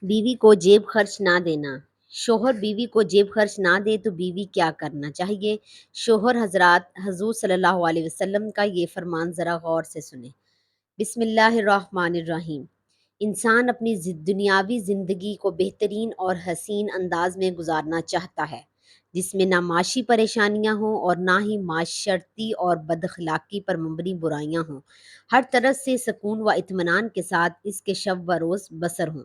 بیوی کو جیب خرچ نہ دینا۔ شوہر بیوی کو جیب خرچ نہ دے تو بیوی کیا کرنا چاہیے؟ شوہر حضرات، حضور صلی اللہ علیہ وسلم کا یہ فرمان ذرا غور سے سنیں۔ بسم اللہ الرحمن الرحیم۔ انسان اپنی دنیاوی زندگی کو بہترین اور حسین انداز میں گزارنا چاہتا ہے، جس میں نہ معاشی پریشانیاں ہوں اور نہ ہی معاشرتی اور بد اخلاقی پر مبنی برائیاں ہوں۔ ہر طرح سے سکون و اطمینان کے ساتھ اس کے شب و روز بسر ہوں۔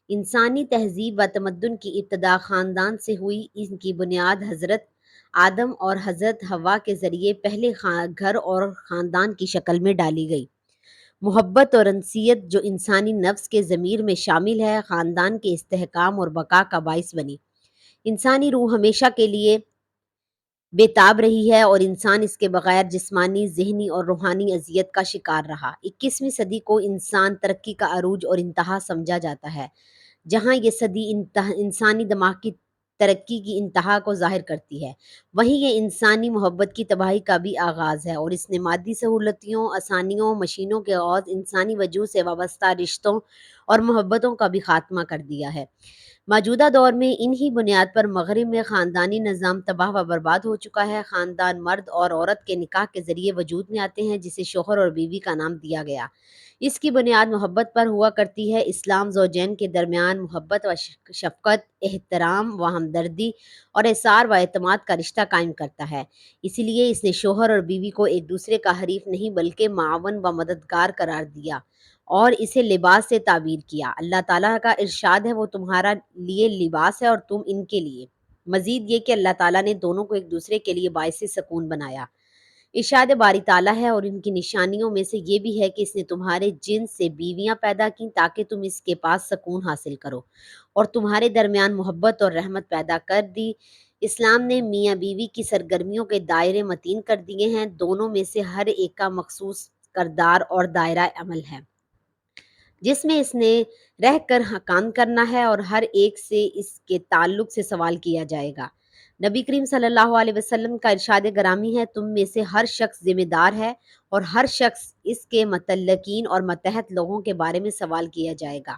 انسانی تہذیب و تمدن کی ابتدا خاندان سے ہوئی۔ ان کی بنیاد حضرت آدم اور حضرت حوا کے ذریعے پہلے گھر اور خاندان کی شکل میں ڈالی گئی۔ محبت اور انسیت جو انسانی نفس کے ضمیر میں شامل ہے، خاندان کے استحکام اور بقا کا باعث بنی۔ انسانی روح ہمیشہ کے لیے بے تاب رہی ہے اور انسان اس کے بغیر جسمانی، ذہنی اور روحانی اذیت کا شکار رہا۔ 21ویں صدی کو انسان ترقی کا عروج اور انتہا سمجھا جاتا ہے، جہاں یہ صدی انسانی دماغ کی ترقی کی انتہا کو ظاہر کرتی ہے، وہیں یہ انسانی محبت کی تباہی کا بھی آغاز ہے، اور اس نے مادی سہولتوں، آسانیوں، مشینوں کے عوض انسانی وجود سے وابستہ رشتوں اور محبتوں کا بھی خاتمہ کر دیا ہے۔ موجودہ دور میں انہی بنیاد پر مغرب میں خاندانی نظام تباہ و برباد ہو چکا ہے۔ خاندان مرد اور عورت کے نکاح کے ذریعے وجود میں آتے ہیں، جسے شوہر اور بیوی کا نام دیا گیا۔ اس کی بنیاد محبت پر ہوا کرتی ہے۔ اسلام زوجین کے درمیان محبت و شفقت، احترام و ہمدردی اور احسار و اعتماد کا رشتہ قائم کرتا ہے۔ اسی لیے اس نے شوہر اور بیوی کو ایک دوسرے کا حریف نہیں بلکہ معاون و مددگار قرار دیا اور اسے لباس سے تعبیر کیا۔ اللہ تعالیٰ کا ارشاد ہے، وہ تمہارا لیے لباس ہے اور تم ان کے لیے۔ مزید یہ کہ اللہ تعالیٰ نے دونوں کو ایک دوسرے کے لیے باعث سکون بنایا۔ ارشاد باری تعالیٰ ہے، اور ان کی نشانیوں میں سے یہ بھی ہے کہ اس نے تمہارے جنس سے بیویاں پیدا کیں تاکہ تم اس کے پاس سکون حاصل کرو، اور تمہارے درمیان محبت اور رحمت پیدا کر دی۔ اسلام نے میاں بیوی کی سرگرمیوں کے دائرے متعین کر دیے ہیں، دونوں میں سے ہر ایک کا مخصوص کردار اور دائرہ عمل ہے، جس میں اس نے رہ کر کام کرنا ہے، اور ہر ایک سے اس کے تعلق سے سوال کیا جائے گا۔ نبی کریم صلی اللہ علیہ وسلم کا ارشاد گرامی ہے، تم میں سے ہر شخص ذمہ دار ہے، اور ہر شخص اس کے متعلقین اور ماتحت لوگوں کے بارے میں سوال کیا جائے گا۔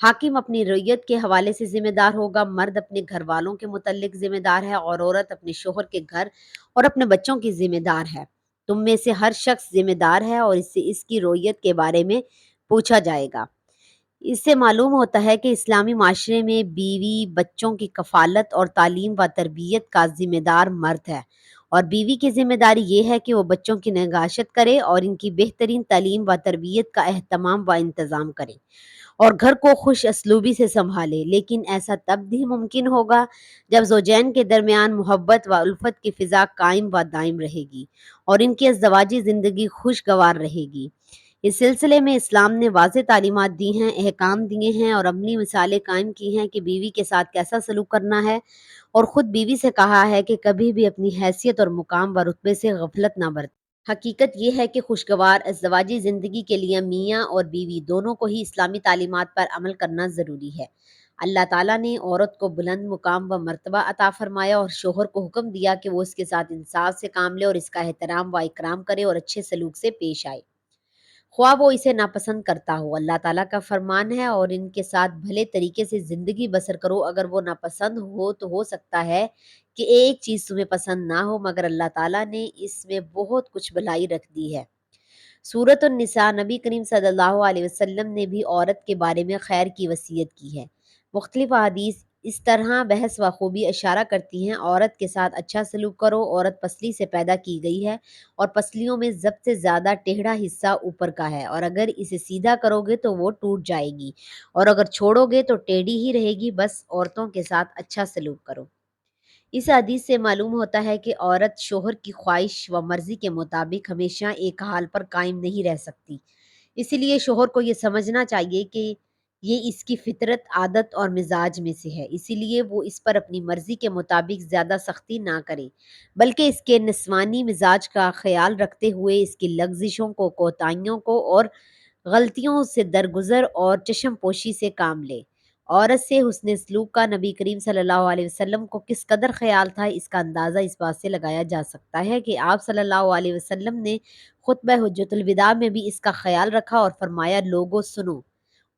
حاکم اپنی رعیت کے حوالے سے ذمہ دار ہوگا، مرد اپنے گھر والوں کے متعلق ذمہ دار ہے، اور عورت اپنے شوہر کے گھر اور اپنے بچوں کی ذمہ دار ہے۔ تم میں سے ہر شخص ذمہ دار ہے، اور اس سے اس کی رعیت کے بارے میں پوچھا جائے گا۔ اس سے معلوم ہوتا ہے کہ اسلامی معاشرے میں بیوی، بچوں کی کفالت اور تعلیم و تربیت کا ذمہ دار مرد ہے، اور بیوی کی ذمہ داری یہ ہے کہ وہ بچوں کی نگہداشت کرے اور ان کی بہترین تعلیم و تربیت کا اہتمام و انتظام کرے، اور گھر کو خوش اسلوبی سے سنبھالے۔ لیکن ایسا تب بھی ممکن ہوگا جب زوجین کے درمیان محبت و الفت کی فضا قائم و دائم رہے گی، اور ان کی ازدواجی زندگی خوشگوار رہے گی۔ اس سلسلے میں اسلام نے واضح تعلیمات دی ہیں، احکام دیے ہیں اور عملی مثالیں قائم کی ہیں کہ بیوی کے ساتھ کیسا سلوک کرنا ہے، اور خود بیوی سے کہا ہے کہ کبھی بھی اپنی حیثیت اور مقام و رتبے سے غفلت نہ برتے۔ حقیقت یہ ہے کہ خوشگوار ازدواجی زندگی کے لیے میاں اور بیوی دونوں کو ہی اسلامی تعلیمات پر عمل کرنا ضروری ہے۔ اللہ تعالیٰ نے عورت کو بلند مقام و مرتبہ عطا فرمایا، اور شوہر کو حکم دیا کہ وہ اس کے ساتھ انصاف سے کام لے اور اس کا احترام و اکرام کرے اور اچھے سلوک سے پیش آئے، خواہ وہ اسے ناپسند کرتا ہو۔ اللہ تعالیٰ کا فرمان ہے، اور ان کے ساتھ بھلے طریقے سے زندگی بسر کرو۔ اگر وہ ناپسند ہو تو ہو سکتا ہے کہ ایک چیز تمہیں پسند نہ ہو، مگر اللہ تعالیٰ نے اس میں بہت کچھ بھلائی رکھ دی ہے۔ سورۃ النساء۔ نبی کریم صلی اللہ علیہ وسلم نے بھی عورت کے بارے میں خیر کی وصیت کی ہے۔ مختلف احادیث اس طرح بحث و خوبی اشارہ کرتی ہیں، عورت کے ساتھ اچھا سلوک کرو۔ عورت پسلی سے پیدا کی گئی ہے، اور پسلیوں میں سب سے زیادہ ٹیڑھا حصہ اوپر کا ہے، اور اگر اسے سیدھا کرو گے تو وہ ٹوٹ جائے گی، اور اگر چھوڑو گے تو ٹیڑھی ہی رہے گی۔ بس عورتوں کے ساتھ اچھا سلوک کرو۔ اس حدیث سے معلوم ہوتا ہے کہ عورت شوہر کی خواہش و مرضی کے مطابق ہمیشہ ایک حال پر قائم نہیں رہ سکتی، اسی لیے شوہر کو یہ سمجھنا چاہیے کہ یہ اس کی فطرت، عادت اور مزاج میں سے ہے، اسی لیے وہ اس پر اپنی مرضی کے مطابق زیادہ سختی نہ کرے، بلکہ اس کے نسوانی مزاج کا خیال رکھتے ہوئے اس کی لغزشوں کو، کوتاہیوں کو اور غلطیوں سے درگزر اور چشم پوشی سے کام لے۔ عورت سے حسن سلوک کا نبی کریم صلی اللہ علیہ وسلم کو کس قدر خیال تھا، اس کا اندازہ اس بات سے لگایا جا سکتا ہے کہ آپ صلی اللہ علیہ وسلم نے خطبہ حجۃ الوداع میں بھی اس کا خیال رکھا اور فرمایا، لوگو سنو،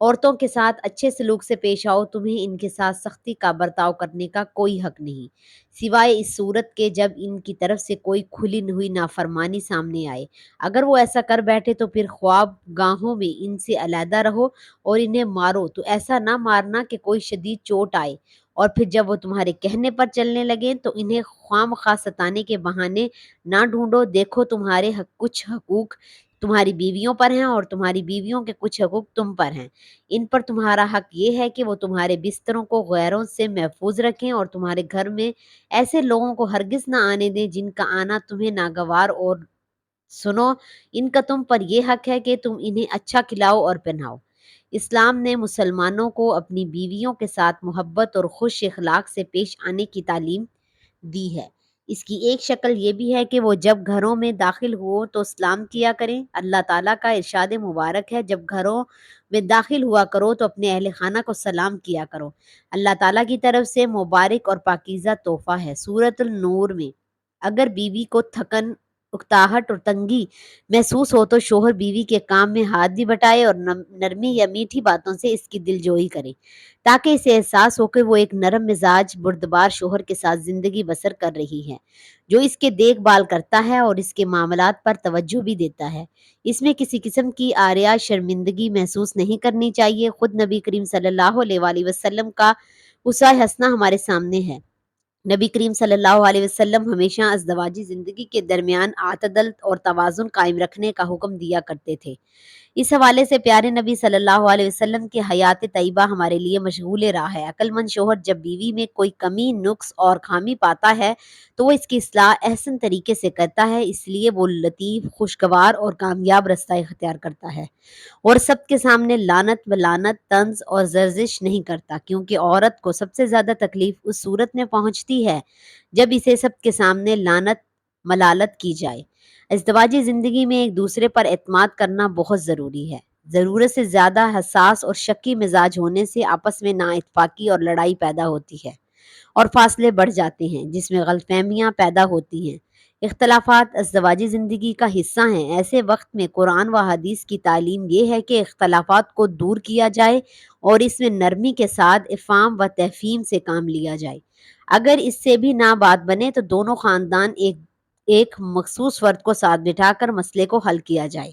عورتوں کے ساتھ اچھے سلوک سے پیش آؤ، تمہیں ان کے ساتھ سختی کا برتاؤ کرنے کا کوئی حق نہیں، سوائے اس صورت کے جب ان کی طرف سے کوئی کھلی ہوئی نافرمانی سامنے آئے۔ اگر وہ ایسا کر بیٹھے تو پھر خواب گاہوں میں ان سے علیحدہ رہو اور انہیں مارو، تو ایسا نہ مارنا کہ کوئی شدید چوٹ آئے، اور پھر جب وہ تمہارے کہنے پر چلنے لگیں تو انہیں خواہ ستانے کے بہانے نہ ڈھونڈو۔ دیکھو تمہارے کچھ حقوق تمہاری بیویوں پر ہیں اور تمہاری بیویوں کے کچھ حقوق تم پر ہیں۔ ان پر تمہارا حق یہ ہے کہ وہ تمہارے بستروں کو غیروں سے محفوظ رکھیں اور تمہارے گھر میں ایسے لوگوں کو ہرگز نہ آنے دیں جن کا آنا تمہیں ناگوار، اور سنو، ان کا تم پر یہ حق ہے کہ تم انہیں اچھا کھلاؤ اور پہناؤ۔ اسلام نے مسلمانوں کو اپنی بیویوں کے ساتھ محبت اور خوش اخلاق سے پیش آنے کی تعلیم دی ہے۔ اس کی ایک شکل یہ بھی ہے کہ وہ جب گھروں میں داخل ہو تو سلام کیا کریں۔ اللہ تعالیٰ کا ارشاد مبارک ہے، جب گھروں میں داخل ہوا کرو تو اپنے اہل خانہ کو سلام کیا کرو، اللہ تعالیٰ کی طرف سے مبارک اور پاکیزہ تحفہ ہے۔ سورۃ النور میں اگر بیوی کو تھکن، اکتاہٹ اور تنگی محسوس ہو تو شوہر بیوی کے کام میں ہاتھ بھی بٹائے اور نرمی یا میٹھی باتوں سے اس کی دل جوئی کرے، تاکہ اسے احساس ہو کہ وہ ایک نرم مزاج بردبار شوہر کے ساتھ زندگی بسر کر رہی ہے، جو اس کے دیکھ بھال کرتا ہے اور اس کے معاملات پر توجہ بھی دیتا ہے۔ اس میں کسی قسم کی آریا شرمندگی محسوس نہیں کرنی چاہیے۔ خود نبی کریم صلی اللہ علیہ وآلہ وسلم کا اسوہ حسنہ ہمارے سامنے ہے۔ نبی کریم صلی اللہ علیہ وسلم ہمیشہ ازدواجی زندگی کے درمیان اعتدال اور توازن قائم رکھنے کا حکم دیا کرتے تھے۔ اس حوالے سے پیارے نبی صلی اللہ علیہ وسلم کی حیات طیبہ ہمارے لیے مشغول راہ ہے۔ عقل مند شوہر جب بیوی میں کوئی کمی، نقص اور خامی پاتا ہے تو وہ اس کی اصلاح احسن طریقے سے کرتا ہے، اس لیے وہ لطیف، خوشگوار اور کامیاب راستہ اختیار کرتا ہے، اور سب کے سامنے لعنت، ملامت، طنز اور زرزش نہیں کرتا، کیونکہ عورت کو سب سے زیادہ تکلیف اس صورت میں پہنچتی ہے جب اسے سب کے سامنے لعنت، ملالت کی جائے۔ ازدواجی زندگی میں ایک دوسرے پر اعتماد کرنا بہت ضروری ہے۔ ضرورت سے زیادہ حساس اور شکی مزاج ہونے سے آپس میں نااتفاقی اور لڑائی پیدا ہوتی ہے اور فاصلے بڑھ جاتے ہیں، جس میں غلط فہمیاں پیدا ہوتی ہیں۔ اختلافات ازدواجی زندگی کا حصہ ہیں۔ ایسے وقت میں قرآن و حدیث کی تعلیم یہ ہے کہ اختلافات کو دور کیا جائے اور اس میں نرمی کے ساتھ افہام و تفہیم سے کام لیا جائے۔ اگر اس سے بھی نہ بات بنے تو دونوں خاندان ایک مخصوص فرد کو ساتھ بٹھا کر مسئلے کو حل کیا جائے۔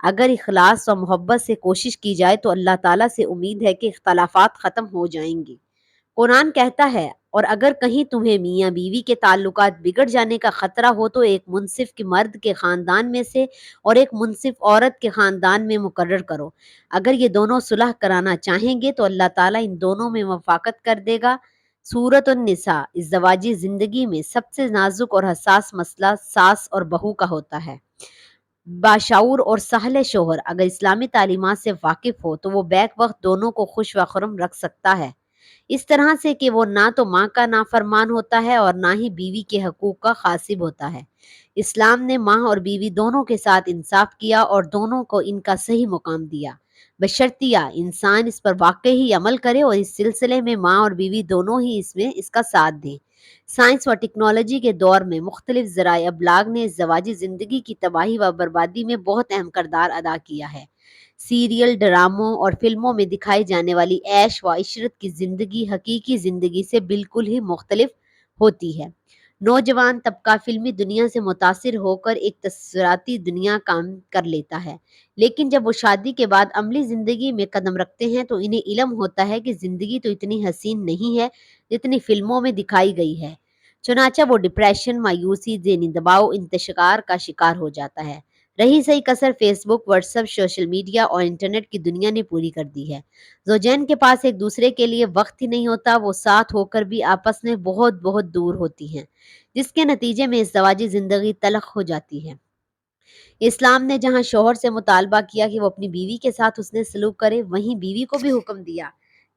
اگر اخلاص و محبت سے کوشش کی جائے تو اللہ تعالیٰ سے امید ہے کہ اختلافات ختم ہو جائیں گے۔ قرآن کہتا ہے، اور اگر کہیں تمہیں میاں بیوی کے تعلقات بگڑ جانے کا خطرہ ہو تو ایک منصف کے مرد کے خاندان میں سے اور ایک منصف عورت کے خاندان میں مقرر کرو۔ اگر یہ دونوں صلح کرانا چاہیں گے تو اللہ تعالیٰ ان دونوں میں موافقت کر دے گا۔ سورۃ النساء۔ ازدواجی زندگی میں سب سے نازک اور حساس مسئلہ ساس اور بہو کا ہوتا ہے۔ باشعور اور صالح شوہر اگر اسلامی تعلیمات سے واقف ہو تو وہ بیک وقت دونوں کو خوش و خرم رکھ سکتا ہے، اس طرح سے کہ وہ نہ تو ماں کا نافرمان ہوتا ہے اور نہ ہی بیوی کے حقوق کا غاصب ہوتا ہے۔ اسلام نے ماں اور بیوی دونوں کے ساتھ انصاف کیا اور دونوں کو ان کا صحیح مقام دیا، بشرطیہ انسان اس پر واقعی عمل کرے اور اس سلسلے میں ماں اور بیوی دونوں ہی اس کا ساتھ دیں۔ سائنس و ٹیکنالوجی کے دور میں مختلف ذرائع ابلاغ نے ازدواجی زندگی کی تباہی و بربادی میں بہت اہم کردار ادا کیا ہے۔ سیریل، ڈراموں اور فلموں میں دکھائی جانے والی عیش و عشرت کی زندگی حقیقی زندگی سے بالکل ہی مختلف ہوتی ہے۔ نوجوان طبقہ فلمی دنیا سے متاثر ہو کر ایک تصوراتی دنیا کام کر لیتا ہے، لیکن جب وہ شادی کے بعد عملی زندگی میں قدم رکھتے ہیں تو انہیں علم ہوتا ہے کہ زندگی تو اتنی حسین نہیں ہے جتنی فلموں میں دکھائی گئی ہے۔ چنانچہ وہ ڈپریشن، مایوسی، ذہنی دباؤ، انتشار کا شکار ہو جاتا ہے۔ رہی صحیح کسر فیس بک، واٹس ایپ، سوشل میڈیا اور انٹرنیٹ کی دنیا نے پوری کر دی ہے۔ زوجین کے پاس ایک دوسرے کے لیے وقت ہی نہیں ہوتا، وہ ساتھ ہو کر بھی آپس میں بہت بہت دور ہوتی ہیں، جس کے نتیجے میں ازدواجی زندگی تلخ ہو جاتی ہے۔ اسلام نے جہاں شوہر سے مطالبہ کیا کہ وہ اپنی بیوی کے ساتھ حسن سلوک کرے، وہیں بیوی کو بھی حکم دیا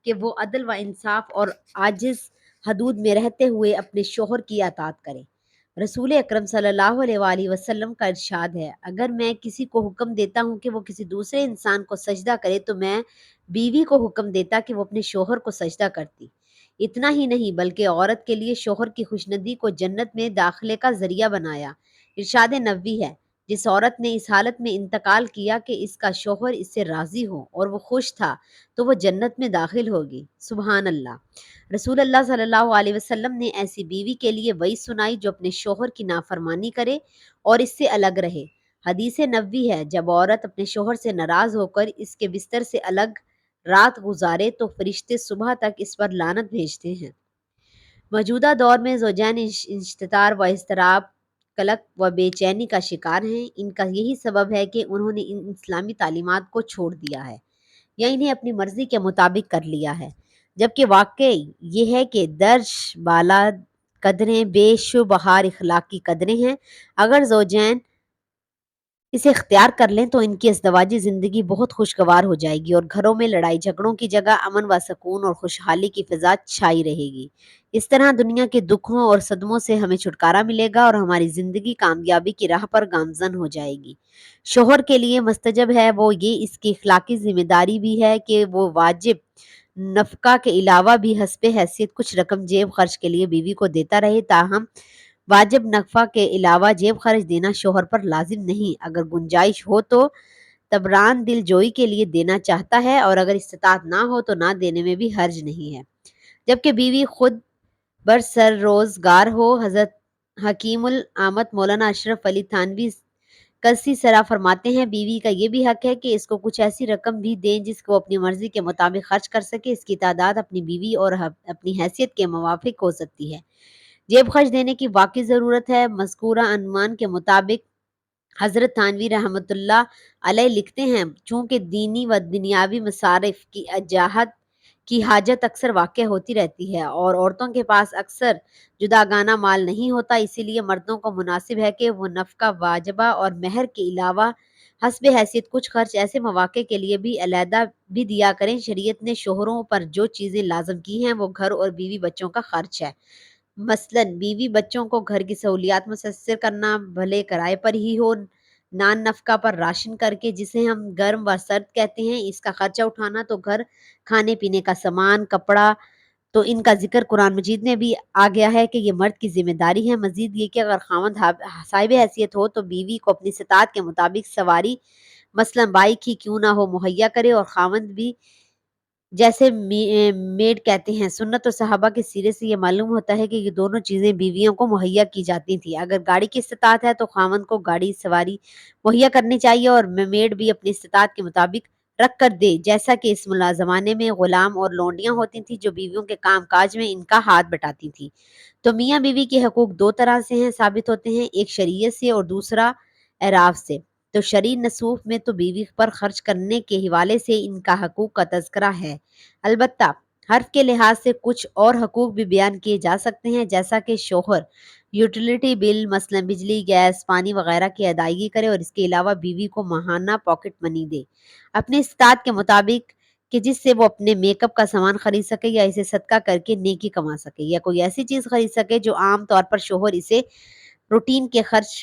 کہ وہ عدل و انصاف اور عاجز حدود میں رہتے ہوئے اپنے شوہر کی اطاعت کرے۔ رسول اکرم صلی اللہ علیہ وآلہ وسلم کا ارشاد ہے، اگر میں کسی کو حکم دیتا ہوں کہ وہ کسی دوسرے انسان کو سجدہ کرے تو میں بیوی کو حکم دیتا کہ وہ اپنے شوہر کو سجدہ کرتی۔ اتنا ہی نہیں بلکہ عورت کے لیے شوہر کی خوشندی کو جنت میں داخلے کا ذریعہ بنایا۔ ارشاد نبوی ہے، جس عورت نے اس حالت میں انتقال کیا کہ اس کا شوہر اس سے راضی ہو اور وہ خوش تھا تو وہ جنت میں داخل ہوگی۔ سبحان اللہ۔ رسول اللہ صلی اللہ علیہ وسلم نے ایسی بیوی کے لیے وعید سنائی جو اپنے شوہر کی نافرمانی کرے اور اس سے الگ رہے۔ حدیث نبوی ہے، جب عورت اپنے شوہر سے ناراض ہو کر اس کے بستر سے الگ رات گزارے تو فرشتے صبح تک اس پر لعنت بھیجتے ہیں۔ موجودہ دور میں زوجین انشتار و اضطراب، قلق و بے چینی کا شکار ہیں۔ ان کا یہی سبب ہے کہ انہوں نے ان اسلامی تعلیمات کو چھوڑ دیا ہے یا انہیں اپنی مرضی کے مطابق کر لیا ہے، جبکہ واقعی یہ ہے کہ درج بالا قدریں بے شبہار اخلاقی قدریں ہیں۔ اگر زوجین اسے اختیار کر لیں تو ان کی ازدواجی زندگی بہت خوشگوار ہو جائے گی اور گھروں میں لڑائی جھگڑوں کی جگہ امن و سکون اور خوشحالی کی فضا چھائی رہے گی۔ اس طرح دنیا کے دکھوں اور صدموں سے ہمیں چھٹکارا ملے گا اور ہماری زندگی کامیابی کی راہ پر گامزن ہو جائے گی۔ شوہر کے لیے مستجب ہے وہ یہ اس کی اخلاقی ذمہ داری بھی ہے کہ وہ واجب نفقہ کے علاوہ بھی حسب حیثیت کچھ رقم جیب خرچ کے لیے بیوی کو دیتا رہے، تاہم واجب نفقہ کے علاوہ جیب خرچ دینا شوہر پر لازم نہیں۔ اگر گنجائش ہو تو تبران دل جوئی کے لیے دینا چاہتا ہے، اور اگر استطاعت نہ ہو تو نہ دینے میں بھی حرج نہیں ہے۔ جبکہ بیوی خود برسر روزگار ہو۔ حضرت حکیم الامت مولانا اشرف علی تھانوی کسی سرا فرماتے ہیں، بیوی کا یہ بھی حق ہے کہ اس کو کچھ ایسی رقم بھی دیں جس کو اپنی مرضی کے مطابق خرچ کر سکے۔ اس کی تعداد اپنی بیوی اور اپنی حیثیت کے موافق ہو سکتی ہے۔ جیب خرچ دینے کی واقعی ضرورت ہے۔ مذکورہ عنوان کے مطابق حضرت تھانوی رحمۃ اللہ علیہ لکھتے ہیں، چونکہ دینی و دنیاوی مصارف کی حاجت اکثر واقع ہوتی رہتی ہے اور عورتوں کے پاس اکثر جداگانہ مال نہیں ہوتا، اسی لیے مردوں کو مناسب ہے کہ وہ نفقہ واجبہ اور مہر کے علاوہ حسب حیثیت کچھ خرچ ایسے مواقع کے لیے بھی علیحدہ بھی دیا کریں۔ شریعت نے شوہروں پر جو چیزیں لازم کی ہیں وہ گھر اور بیوی بچوں کا خرچ ہے۔ مثلاً بیوی بچوں کو گھر کی سہولیات میسر کرنا، بھلے کرائے پر ہی ہو، نان نفقہ پر راشن کر کے جسے ہم گرم و سرد کہتے ہیں اس کا خرچہ اٹھانا، تو گھر کھانے پینے کا سامان، کپڑا، تو ان کا ذکر قرآن مجید میں بھی آ گیا ہے کہ یہ مرد کی ذمہ داری ہے۔ مزید یہ کہ اگر خاوند صاحب حیثیت ہو تو بیوی کو اپنی استطاعت کے مطابق سواری، مثلاً بائک ہی کیوں نہ ہو، مہیا کرے، اور خاوند بھی جیسے میڈ کہتے ہیں۔ سنت و صحابہ کے سیرے سے یہ معلوم ہوتا ہے کہ یہ دونوں چیزیں بیویوں کو مہیا کی جاتی تھیں۔ اگر گاڑی کی استطاعت ہے تو خاوند کو گاڑی سواری مہیا کرنی چاہیے اور میڈ بھی اپنی استطاعت کے مطابق رکھ کر دے، جیسا کہ اس زمانے میں غلام اور لونڈیاں ہوتی تھیں جو بیویوں کے کام کاج میں ان کا ہاتھ بٹاتی تھیں۔ تو میاں بیوی کے حقوق دو طرح سے ہیں ثابت ہوتے ہیں، ایک شریعت سے اور دوسرا اعراف سے۔ تو شرعی نصوص میں تو بیوی پر خرچ کرنے کے حوالے سے ان کا حقوق کا تذکرہ ہے، البتہ حرف کے لحاظ سے کچھ اور حقوق بھی بیان کیے جا سکتے ہیں، جیسا کہ شوہر یوٹیلیٹی بل، مثلا بجلی، گیس، پانی وغیرہ کی ادائیگی کرے اور اس کے علاوہ بیوی کو ماہانہ پاکٹ منی دے اپنی استطاعت کے مطابق، کہ جس سے وہ اپنے میک اپ کا سامان خرید سکے یا اسے صدقہ کر کے نیکی کما سکے، یا کوئی ایسی چیز خرید سکے جو عام طور پر شوہر اسے روٹین کے خرچ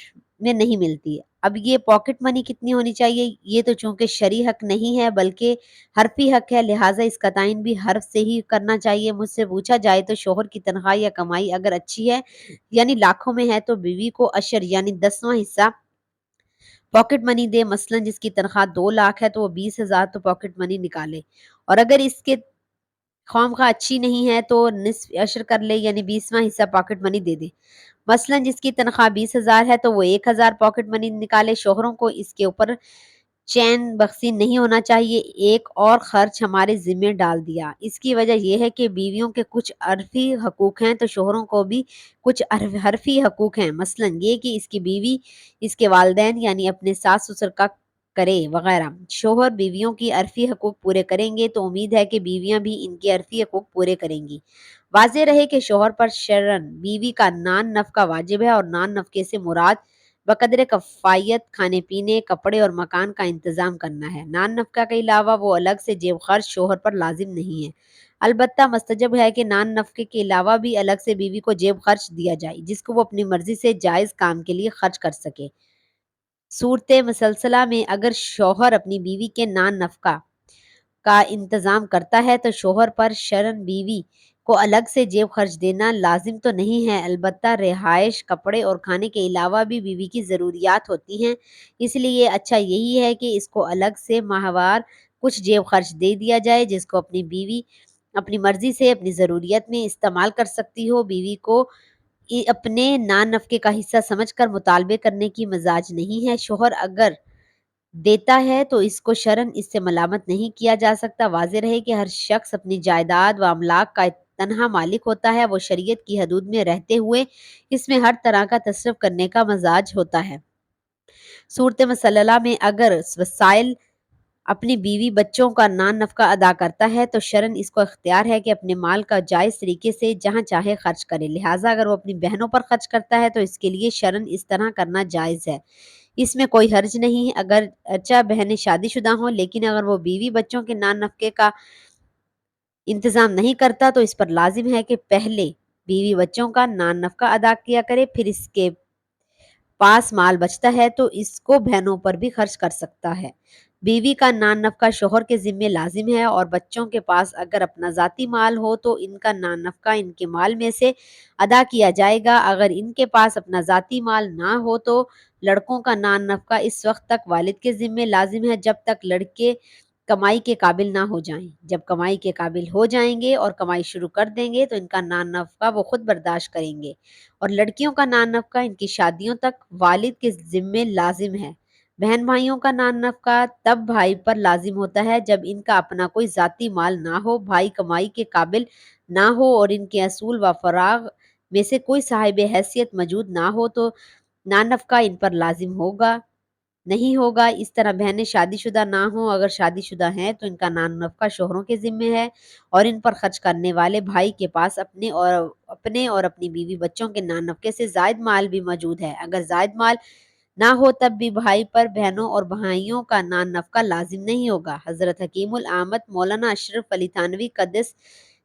میں نہیں ملتی۔ اب یہ پاکٹ منی کتنی ہونی چاہیے؟ یہ تو چونکہ شرعی حق نہیں ہے بلکہ حرفی حق ہے، لہٰذا اس کا تعین بھی حرف سے ہی کرنا چاہیے۔ مجھ سے پوچھا جائے تو شوہر کی تنخواہ یا کمائی اگر اچھی ہے یعنی لاکھوں میں ہے تو بیوی کو عشر یعنی 10واں حصہ پاکٹ منی دے۔ مثلا جس کی تنخواہ 2 لاکھ ہے تو وہ 20,000 تو پاکٹ منی نکالے، اور اگر اس کے خواہ اچھی نہیں ہے تو نصف عشر کر لے یعنی 20واں حصہ پاکٹ منی دے دے۔ مثلا جس کی تنخواہ 20,000 ہے تو وہ 1,000 پاکٹ منی نکالے۔ شوہروں کو اس کے اوپر چین بخسی نہیں ہونا چاہیے۔ ایک اور خرچ ہمارے ذمہ ڈال دیا، اس کی وجہ یہ ہے کہ بیویوں کے کچھ عرفی حقوق ہیں تو شوہروں کو بھی کچھ حرفی حقوق ہیں، مثلا یہ کہ اس کی بیوی اس کے والدین یعنی اپنے ساس سسر کا کرے وغیرہ۔ شوہر بیویوں کی عرفی حقوق پورے کریں گے تو امید ہے کہ بیویاں بھی ان کے عرفی حقوق پورے کریں گی۔ واضح رہے کہ شوہر پر شرعاً بیوی کا نان نفقہ واجب ہے، اور نان نفقے سے مراد بقدر کفایت کھانے پینے، کپڑے اور مکان کا انتظام کرنا ہے۔ نان نفقہ کے علاوہ وہ الگ سے جیب خرچ شوہر پر لازم نہیں ہے، البتہ مستجب ہے کہ نان نفقے کے علاوہ بھی الگ سے بیوی کو جیب خرچ دیا جائے جس کو وہ اپنی مرضی سے جائز کام کے لیے خرچ کر سکے۔ صورت مسلسلہ میں اگر شوہر اپنی بیوی کے نان نفقہ کا انتظام کرتا ہے تو شوہر پر شرعاً بیوی کو الگ سے جیب خرچ دینا لازم تو نہیں ہے، البتہ رہائش، کپڑے اور کھانے کے علاوہ بھی بیوی کی ضروریات ہوتی ہیں، اس لیے اچھا یہی ہے کہ اس کو الگ سے ماہوار کچھ جیب خرچ دے دیا جائے جس کو اپنی بیوی اپنی مرضی سے اپنی ضروریت میں استعمال کر سکتی ہو۔ بیوی کو اپنے نان نفقے کا حصہ سمجھ کر مطالبے کرنے کی مزاج نہیں ہے۔ شوہر اگر دیتا ہے تو اس کو شرعن اس سے ملامت نہیں کیا جا سکتا۔ واضح رہے کہ ہر شخص اپنی جائیداد و املاک کا تنہا مالک ہوتا ہے، وہ شریعت کی حدود میں رہتے ہوئے اس میں ہر طرح کا تصرف کرنے کا مزاج ہوتا ہے۔ صورت مسلمہ میں اگر وسائل اپنی بیوی بچوں کا نان نفقہ ادا کرتا ہے تو شرعن اس کو اختیار ہے کہ اپنے مال کا جائز طریقے سے جہاں چاہے خرچ کرے، لہٰذا اگر وہ اپنی بہنوں پر خرچ کرتا ہے تو اس کے لیے شرعن اس طرح کرنا جائز ہے، اس میں کوئی حرج نہیں ہے اگر اچھا بہنیں شادی شدہ ہوں، لیکن اگر وہ بیوی بچوں کے نان نفقے کا انتظام نہیں کرتا تو اس پر لازم ہے کہ پہلے بیوی بچوں کا نان نفقہ ادا کیا کرے، پھر اس کے پاس مال بچتا ہے تو اس کو بہنوں پر بھی خرچ کر سکتا ہے۔ بیوی کا نان نفقہ شوہر کے ذمے لازم ہے اور بچوں کے پاس اگر اپنا ذاتی مال ہو تو ان کا نان نفقہ ان کے مال میں سے ادا کیا جائے گا، اگر ان کے پاس اپنا ذاتی مال نہ ہو تو لڑکوں کا نان نفقہ اس وقت تک والد کے ذمے لازم ہے جب تک لڑکے کمائی کے قابل نہ ہو جائیں۔ جب کمائی کے قابل ہو جائیں گے اور کمائی شروع کر دیں گے تو ان کا نان نفقہ وہ خود برداشت کریں گے، اور لڑکیوں کا نان نفقہ ان کی شادیوں تک والد کے ذمے لازم ہے۔ بہن بھائیوں کا نان نفقہ تب بھائی پر لازم ہوتا ہے جب ان کا اپنا کوئی ذاتی مال نہ ہو، بھائی کمائی کے قابل نہ ہو اور ان کے اصول و فراغ میں سے کوئی صاحب حیثیت موجود نہ ہو تو نان نفقہ ان پر لازم ہوگا نہیں ہوگا۔ اس طرح بہنیں شادی شدہ نہ ہوں، اگر شادی شدہ ہیں تو ان کا نان نفقہ شوہروں کے ذمے ہے اور ان پر خرچ کرنے والے بھائی کے پاس اپنے اور اپنی بیوی بچوں کے نان نفقے سے زائد مال بھی موجود ہے، اگر زائد مال نہ ہو تب بھی بھائی پر بہنوں اور بھائیوں کا نان نفقہ لازم نہیں ہوگا۔ حضرت حکیم الامت مولانا اشرف علی تھانوی قدس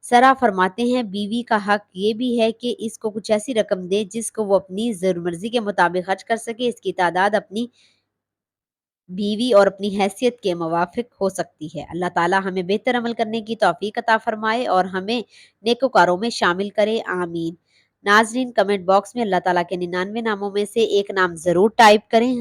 سرا فرماتے ہیں، بیوی کا حق یہ بھی ہے کہ اس کو کچھ ایسی رقم دے جس کو وہ اپنی مرضی کے مطابق خرچ کر سکے، اس کی تعداد اپنی بیوی اور اپنی حیثیت کے موافق ہو سکتی ہے۔ اللہ تعالی ہمیں بہتر عمل کرنے کی توفیق عطا فرمائے اور ہمیں نیکوکاروں میں شامل کرے، آمین۔ ناظرین، کمنٹ باکس میں اللہ تعالیٰ کے 99 ناموں میں سے ایک نام ضرور ٹائپ کریں۔